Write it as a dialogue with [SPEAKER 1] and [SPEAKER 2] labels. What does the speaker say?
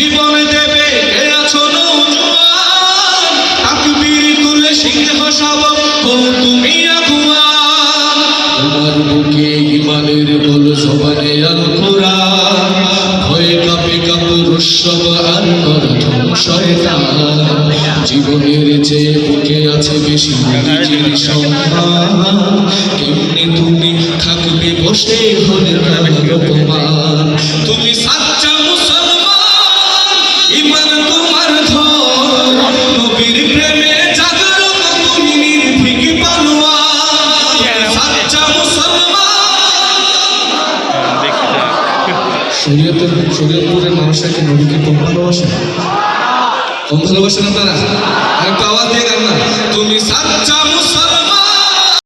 [SPEAKER 1] জীবন দেবে কে আছো নওজোয়ান তাকবীর তুলে সিংহ শাবক হও তুমি আগুয়ান তোমার বুকে ঈমানের বল জবানে আল কোরআন ভয়ে কাঁপে কাপুরুষ সব আর করা শয়তান জীবনের চেয়ে বুকে আছে বেশি নিজের সম্মান কেমনে তুমি থাকবে বসে হলে অপমান তুমি সাচ্চা মুসলমান ঈমান তোমার ধন নবীর প্রেমে জাগরত তুমি নির্ভীক পালোয়ান সাচ্চা মুসলমান শরীয়তপুরের মানুষরা কি নবীকে কম ভালোবাসে কম ভালোবাসে না তারা একটা আওয়াজ দিয়ে গান না তুমি সাচ্চা মুসলমান